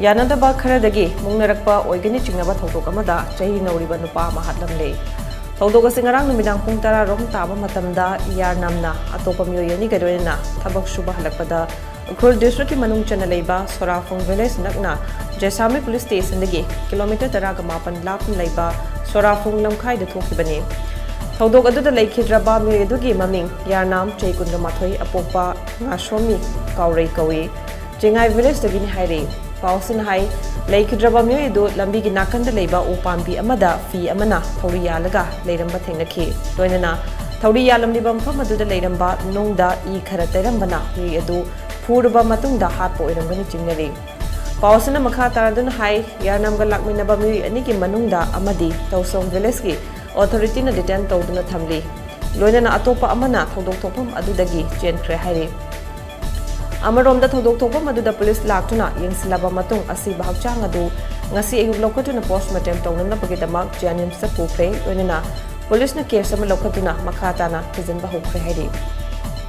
ꯌꯥꯅꯗꯕ ꯈꯔꯗꯒꯤ ꯃꯨꯡꯅꯔꯛꯄ ꯑꯣꯏꯒꯅꯤ ꯆꯤꯡꯅꯕ ꯊꯧꯗꯣꯛ ꯑꯃꯗ ꯆꯍꯤ ꯅꯧꯔꯤꯕ ꯅꯨꯄꯥ ꯑꯃ ꯍꯥꯠꯂꯝꯂꯦ꯫ ꯊꯧꯗꯣꯛ ꯑꯁꯤ ꯉꯔꯥꯡ ꯅꯨꯃꯤꯗꯥꯡ ꯄꯨꯡ 10 ꯔꯣꯝ ꯇꯥꯕ ꯃꯇꯝꯗ ꯌꯥꯔꯅꯥꯝꯅ ꯑꯇꯣꯞꯄ ꯃꯤꯑꯣꯏ ꯑꯅꯤꯒ ꯂꯣꯏꯅꯅ ꯊꯕꯛ ꯁꯨꯕ ꯍꯜꯂꯛꯄꯗ ꯎꯈ꯭ꯔꯨꯜ ꯗꯤꯁꯇ꯭ꯔꯤꯛꯀꯤ ꯃꯅꯨꯡ ꯆꯟꯅ ꯂꯩꯕ ꯁꯣꯔꯥꯐꯨꯡ ꯚꯤꯂꯦꯖ ꯅꯛꯅ ꯖꯦꯁꯥꯃꯤ ꯄꯨꯂꯤꯁ ꯁ꯭ꯇꯦꯁꯟꯗꯒꯤ ꯀꯤꯂꯣꯃꯤꯇꯔ 10 ꯂꯥꯞꯅ ꯂꯩꯕ ꯁꯣꯔꯥꯐꯨꯡ ꯂꯝꯈꯥꯏꯗ ꯊꯣꯛꯈꯤꯕꯅꯤ꯫ ꯊꯧꯗꯣꯛ ꯑꯗꯨꯗ ꯂꯩꯈꯤꯗ꯭ꯔꯕ ꯃꯤꯑꯣꯏ ꯑꯗꯨꯒꯤ ꯃꯃꯤꯡ ꯌꯥꯔꯅꯥꯝ ꯆꯍꯤ 22 ꯑꯄꯣꯛꯄ ꯉꯥꯁꯣꯝꯃꯤ ꯀꯥꯎꯔꯩ ꯀꯧꯏ, ꯆꯦꯡꯉꯥꯏ ꯚꯤꯂꯦꯖꯇꯒꯤꯅꯤ ꯍꯥꯏꯔꯤ꯫ ꯄꯥꯎꯁꯤꯅ ꯍꯥꯏ ꯂꯩꯈꯤꯗ꯭ꯔꯕ ꯃꯤꯑꯣꯏ ꯑꯗꯨ ꯂꯝꯕꯤꯒꯤ ꯅꯥꯀꯟꯗ ꯂꯩꯕ ꯎ ꯄꯥꯝꯕꯤ ꯑꯃꯗ ꯐꯤ ꯑꯃꯅ ꯊꯧꯔꯤ ꯌꯥꯜꯂꯒ ꯂꯩꯔꯝꯕ ꯊꯦꯡꯅꯈꯤ꯫ ꯂꯣꯏꯅꯅ ꯊꯧꯔꯤ ꯌꯥꯜꯂꯝꯂꯤꯕ ꯃꯐꯝ ꯑꯗꯨꯗ ꯂꯩꯔꯝꯕ ꯅꯨꯡꯗ ꯏ ꯈꯔ ꯇꯩꯔꯝꯕꯅ ꯃꯤꯑꯣꯏ ꯑꯗꯨ ꯐꯨꯔꯕ ꯃꯇꯨꯡꯗ ꯍꯥꯠꯄ ꯑꯣꯏꯔꯝꯒꯅꯤ ꯆꯤꯡꯅꯔꯤ꯫ ꯄꯥꯎꯁꯤꯅ ꯃꯈꯥ ꯇꯥꯔꯗꯨꯅ ꯍꯥꯏ ꯌꯥꯔꯅꯥꯝꯒ ꯂꯥꯛꯃꯤꯟꯅꯕ ꯃꯤꯑꯣꯏ ꯑꯅꯤꯒꯤ ꯃꯅꯨꯡꯗ ꯑꯃꯗꯤ ꯇꯧꯁꯣꯡ ꯚꯤꯂꯦꯖꯀꯤ ꯑꯣꯊꯣꯔꯤꯇꯤꯅ ꯗꯤꯇꯦꯟ ꯇꯧꯗꯨꯅ ꯊꯝꯂꯤ꯫ ꯂꯣꯏꯅꯅ ꯑꯇꯣꯞꯄ ꯑꯃꯅ ꯊꯧꯗꯣꯛ ꯊꯣꯛꯐꯝ ꯑꯗꯨꯗꯒꯤ ꯆꯦꯟꯈ꯭ꯔꯦ ꯍꯥꯏꯔꯤ꯫ ꯑꯃꯔꯣꯝꯗ ꯊꯧꯗꯣꯛ ꯊꯣꯛꯐꯝ ꯑꯗꯨꯗ ꯄꯨꯂꯤꯁ ꯂꯥꯛꯇꯨꯅ ꯌꯦꯡꯁꯤꯜꯂꯕ ꯃꯇꯨꯡ ꯑꯁꯤꯕ ꯍꯛꯆꯥꯡ ꯑꯗꯨ ꯉꯁꯤ ꯑꯌꯨꯛ ꯂꯧꯈꯠꯇꯨꯅ ꯄꯣꯁꯠꯃꯣꯔꯇꯦꯝ ꯇꯧꯅꯅꯕꯒꯤꯗꯃꯛ ꯖꯦꯅꯤꯝꯁꯇ ꯄꯨꯈ꯭ꯔꯦ꯫ ꯂꯣꯏꯅꯅ ꯄꯨꯂꯤꯁꯅ ꯀꯦꯁ ꯑꯃ ꯂꯧꯈꯠꯇꯨꯅ ꯃꯈꯥ ꯇꯥꯅ ꯊꯤꯖꯤꯟꯕ ꯍꯧꯈ꯭ꯔꯦ ꯍꯥꯏꯔꯤ꯫